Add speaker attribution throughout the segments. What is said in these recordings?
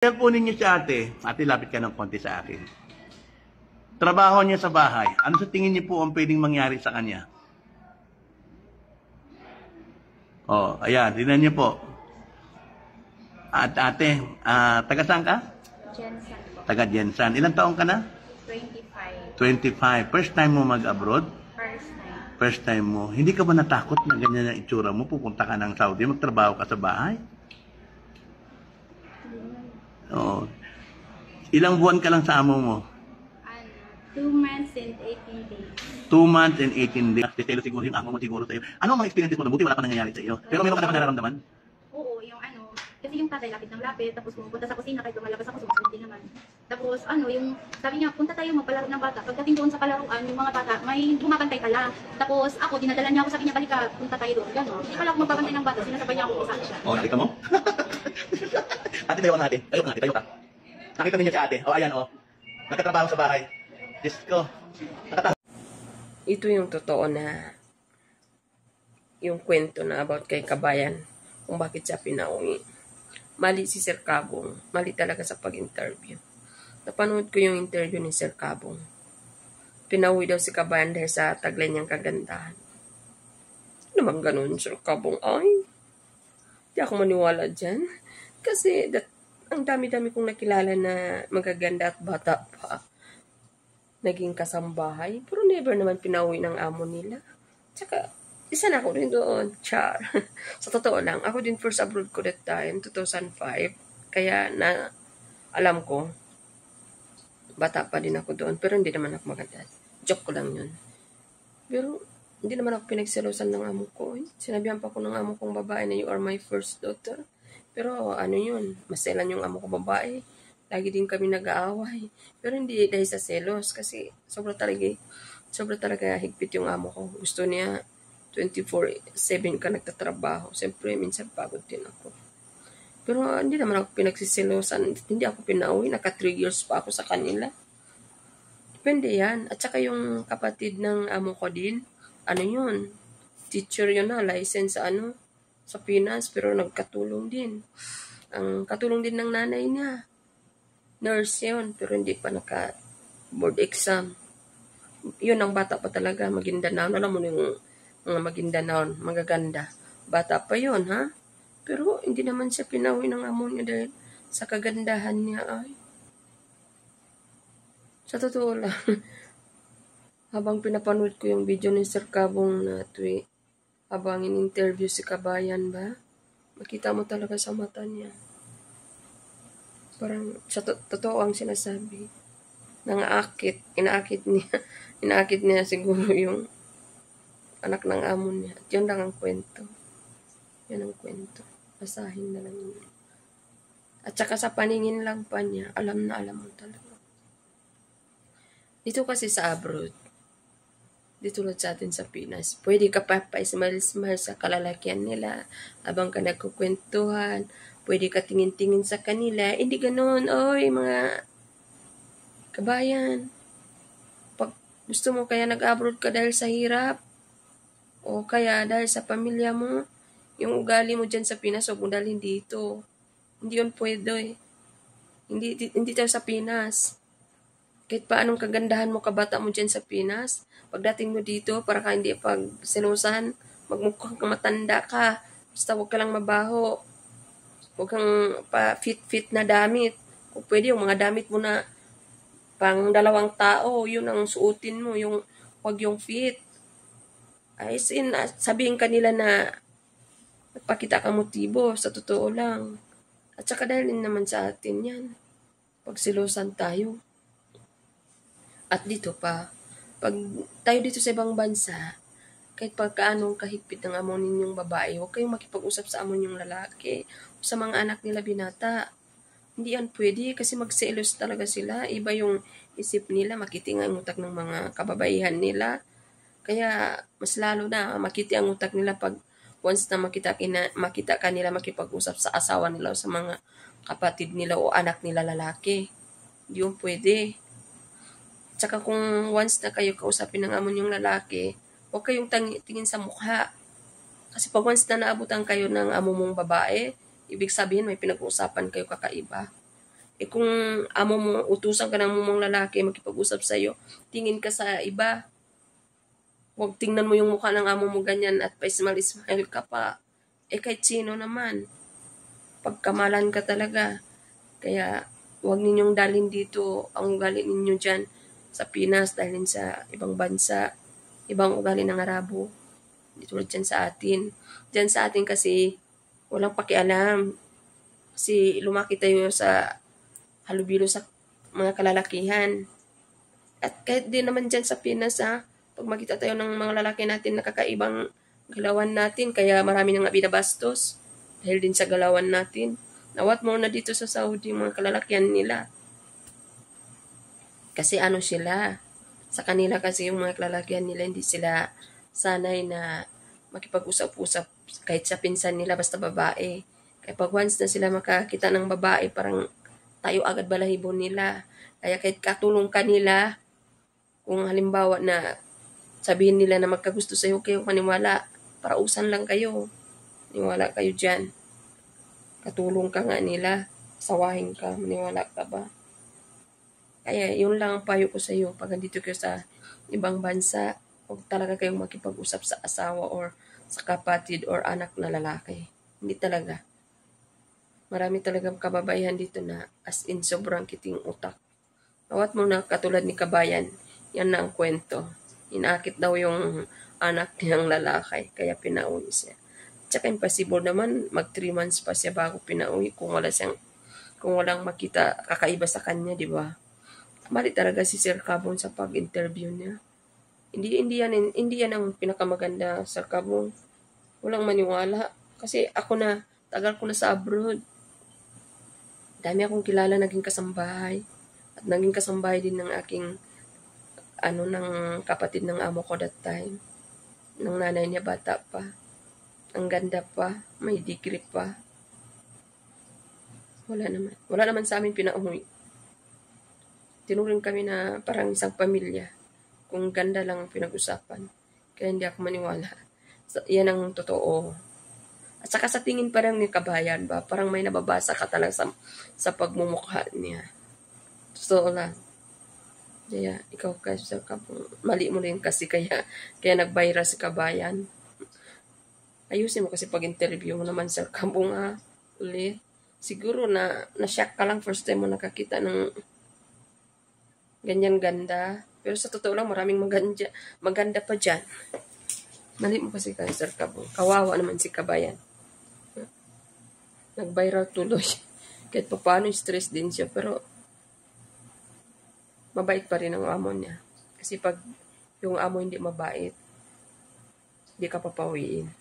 Speaker 1: Kunin niyo si ate. Ate, lapit ka ng konti sa akin. Trabaho niya sa bahay. Ano sa tingin niyo po ang pwedeng mangyari sa kanya? Oh, ayan. Tingnan niyo po. At ate, taga saan ka?
Speaker 2: Jensen po.
Speaker 1: Taga Jensan. Ilang taong ka na?
Speaker 2: 25.
Speaker 1: 25. First time mo mag-abroad?
Speaker 2: First time.
Speaker 1: First time mo. Hindi ka ba natakot na ganyan ang itsura mo? Pupunta ka ng Saudi, magtrabaho ka sa bahay? Oo. Ilang buwan ka lang sa amo mo?
Speaker 2: 2 months and 18 days.
Speaker 1: 2 months and 18 days. Sitelo siguro yung amo mo siguro sa iyo. Ano ang mga experiences mo? Buti wala pa nangyayari sa iyo. Pero meron ka naman nararamdaman?
Speaker 2: Oo, yung kasi yung tatay lapit ng lapit, tapos pumupunta sa kusina, kahit lumalabas ako, sumusunod din naman. Tapos yung sabi niya, punta tayo magpalaro ng bata. Pagdating doon sa palaruan, yung mga bata, may bumabantay pala. Tapos ako, dinadala niya ako, sabi niya, balik ka, punta tayo doon. Gano'n. Hindi pala ako magbabantay ng bata, sinasabay niya ako kung saan siya.
Speaker 1: Oh, nakita mo? Ate, tayo ka natin. Tayo ka natin, tayo ka. Nakita niyo si ate. Oh, ayan, oh. Nagkatrabaho sa bahay. Diyos ko.
Speaker 3: Ito yung totoo na yung kwento na about kay Kabayan kung bakit siya pinauwi. Mali si Sir Cabong. Mali talaga sa pag-interview. Napanood ko yung interview ni Sir Cabong. Pinauwi daw si Kabayan dahil sa taglay niyang kagandahan. Ano naman ganun, Sir Cabong? Ay, di ako maniwala dyan. Kasi ang dami-dami kong nakilala na magaganda at bata pa. Naging kasambahay. Pero never naman pinauwi ng amo nila. Tsaka, isa na ako rin doon. Char. Sa totoo lang, ako din first abroad ko that time, 2005. Kaya alam ko, bata pa din ako doon. Pero hindi naman ako maganda. Joke ko lang yun. Pero, hindi naman ako pinagselosan ng amo ko. Sinabihan pa ko ng amo kong babae na you are my first daughter. Pero yun, maselan yung amo ko babae. Lagi din kami nag-aaway. Pero hindi dahil sa selos kasi sobra talaga higpit yung amo ko. Gusto niya 24/7 ka nagtatrabaho. Siyempre, minsan pagod din ako. Pero hindi naman ako pinagsiselosan. Hindi ako pinauwi. Naka 3 years pa ako sa kanila. Depende yan. At saka yung kapatid ng amo ko din, yun, teacher yun na, license sa Pinas, pero nagkatulong din. Ang katulong din ng nanay niya. Nurse yun, pero hindi pa naka-board exam. Yun, ang bata pa talaga, Maguindanao. Alam mo yung mga Maguindanao, magaganda. Bata pa yun, ha? Pero hindi naman siya pinawi ng amo niya dahil sa kagandahan niya ay. Sa totoo lang, habang pinapanood ko yung video ni Sir Cabong na habang in-interview si Kabayan ba, makita mo talaga sa mata niya. Parang sa totoo ang sinasabi. Inaakit niya siguro yung anak ng amo niya. At yun lang ang kwento. Yan ang kwento. Basahin na lang yun. At saka sa paningin lang pa niya, alam na alam mo talaga. Dito kasi sa abroad, dito tulad sa atin sa Pinas, pwede ka pa pa-smile-smile sa kalalakihan nila habang ka nagkukwentuhan, pwede ka tingin-tingin sa kanila, hindi ganoon, oy mga kabayan. Pag gusto mo kaya nag-abroad ka dahil sa hirap, o kaya dahil sa pamilya mo, yung ugali mo dyan sa Pinas, huwag mo dalhin dito. Hindi yun pwede. Hindi tayo sa Pinas. Kahit pa anong kagandahan mo, kabata mo dyan sa Pinas, pagdating mo dito, para ka hindi pagselosan, magmukhang matanda ka, basta huwag ka lang mabaho, huwag kang pa fit na damit. Kung pwede, yung mga damit mo na pang 2 tao, yun ang suotin mo, huwag yung fit. Ay, sabihin kanila na nagpakita ka motibo, sa totoo lang. At saka dahil din naman sa atin yan, pagselosan tayo. At dito pa, pag tayo dito sa ibang bansa, kahit pagkaanong kahigpit ng amo ninyong babae, huwag kayong makipag-usap sa amo ninyong lalaki o sa mga anak nila binata. Hindi yan pwede kasi magselos talaga sila. Iba yung isip nila, makiti nga ang utak ng mga kababaihan nila. Kaya mas lalo na makiti ang utak nila pag once na makita ka nila makipag-usap sa asawa nila o sa mga kapatid nila o anak nila lalaki. Hindi yung pwede. Tsaka kung once na kayo kausapin ng amo niyong lalaki, huwag kayong tingin sa mukha. Kasi pag once na naabutan kayo ng amo mong babae, ibig sabihin may pinag-uusapan kayo kakaiba. kung amo mo, utusan ka ng mong lalaki makipag-usap sa'yo, tingin ka sa iba. Huwag tingnan mo yung mukha ng amo mo ganyan at pa-smile ka pa. Kahit sino naman. Pagkamalan ka talaga. Kaya, huwag ninyong dalhin dito ang ugali ninyo dyan sa Pinas, dalhin sa ibang bansa, ibang ugali ng Arabo. Hindi tulad dyan sa atin. Dyan sa atin kasi, walang pakialam. Kasi lumaki tayo sa halubilo sa mga kalalakihan. At kahit din naman dyan sa Pinas, pag makita tayo ng mga lalaki natin na kakaibang galawan natin, kaya marami nang binabastos dahil din sa galawan natin. Nawat mo na dito sa Saudi, mga kalalakihan nila. Kasi ano sila, sa kanila kasi yung mga kalalakihan nila, hindi sila sanay na makipag-usap-usap kahit sa pinsan nila, basta babae. Kaya pag once na sila makakita ng babae, parang tayo agad balahibo nila. Kaya kahit katulong ka nila, kung halimbawa na sabihin nila na magkagusto sa'yo, kayo maniwala, parausan lang kayo. Maniwala kayo dyan. Katulong ka nga nila, sawahin ka, maniwala ka ba? Kaya yun lang ang payo ko sa'yo. Pag andito kayo sa ibang bansa, huwag talaga kayong makipag-usap sa asawa or sa kapatid or anak na lalaki. Hindi talaga. Marami talagang kababaihan dito na as in sobrang kiting utak. Awat mo na katulad ni Kabayan, yan na ang kwento. Inakit daw yung anak niyang lalaki, kaya pinauwi siya. Tsaka impossible naman, mag 3 months pa siya bago pinauwi kung walang makita kakaiba sa kanya, di ba? Mali talaga si Sir Cabong sa pag-interview niya. Hindi yan ang pinakamaganda, Sir Cabong. Walang maniwala. Kasi ako na, tagal ko na sa abroad. Dami akong kilala naging kasambahay. At naging kasambahay din ng aking ng kapatid ng amo ko that time. Ng nanay niya bata pa. Ang ganda pa. May degree pa. Wala naman sa amin pinauwi. Tinuring kami na parang isang pamilya. Kung ganda lang ang pinag-usapan. Kaya hindi ako maniwala. So, yan ang totoo. At saka sa tingin parang ni Kabayan ba, parang may nababasa ka talaga sa pagmumukha niya. Totoo lang. Kaya ikaw kasi Sir Cabong, mali mo rin kasi kaya nag-viral si Kabayan. Ayusin mo kasi pag-interview mo naman Sir Cabong ulit. Siguro na-shock ka lang first time mo nakakita ng ganyan ganda. Pero sa totoo lang maraming maganda pa dyan. Mali mo kasi kay Sir Cabong. Kawawa naman si Kabayan. Nag-viral tuloy. Kahit pa paano stress din siya. Pero mabait pa rin ang amo niya. Kasi pag yung amo hindi mabait, hindi ka papawiin.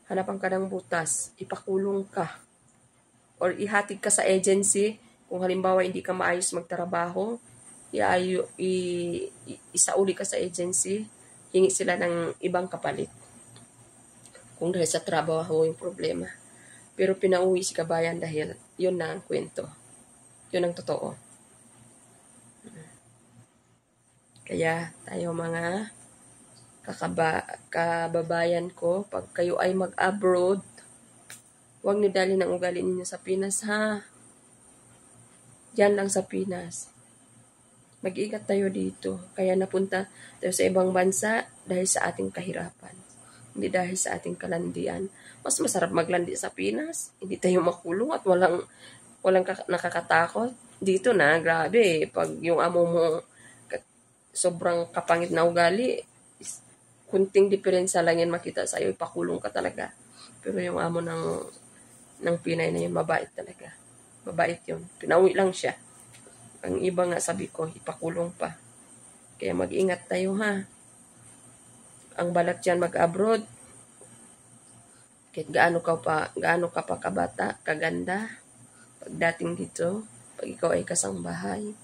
Speaker 3: Hanapan ka ng butas, ipakulong ka. Or ihatid ka sa agency, kung halimbawa hindi ka maayos magtrabaho, isauli ka sa agency, hingi sila ng ibang kapalit. Kung dahil sa trabaho yung problema. Pero pinauwi si Kabayan dahil yun na ang kwento. Yun ang totoo. Kaya tayo mga kababayan ko, pag kayo ay mag-abroad, huwag niyo dalhin ang ugali ninyo sa Pinas, ha? Diyan lang sa Pinas. Mag-iingat tayo dito. Kaya napunta tayo sa ibang bansa dahil sa ating kahirapan. Hindi dahil sa ating kalandian. Mas masarap maglandi sa Pinas. Hindi tayo makulong at walang nakakatakot. Dito na, grabe. Pag yung amo mo sobrang kapangit na ugali, kunting diferensya lang yan makita sa'yo, ipakulong ka talaga. Pero yung amo ng Pinay na yun, mabait talaga. Mabait yun. Pinauwi lang siya. Ang iba nga sabi ko, ipakulong pa. Kaya mag-ingat tayo, ha. Ang balak dyan mag-abroad, kahit gaano ka pa kabata, kaganda, pagdating dito, pag ikaw ay kasangbahay,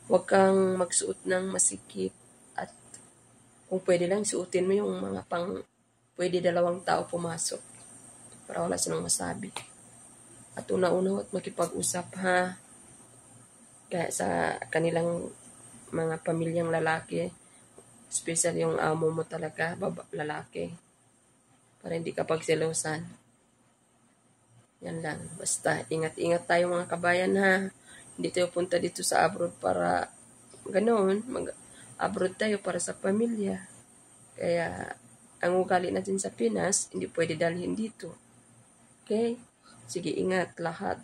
Speaker 3: huwag kang magsuot ng masikip at kung pwede lang, suotin mo yung mga pwede 2 tao pumasok para wala silang masabi. At una-una at makipag-usap, ha. Kaya sa kanilang mga pamilyang lalaki, especially yung amo mo talaga, lalaki, para hindi ka pagselosan. Yan lang. Basta, ingat-ingat tayo mga kabayan ha. Hindi tayo punta dito sa abroad para ganoon. Mag-abroad tayo para sa pamilya. Kaya, ang ugali natin sa Pinas, hindi pwede dalhin dito. Okay? Sige, ingat lahat.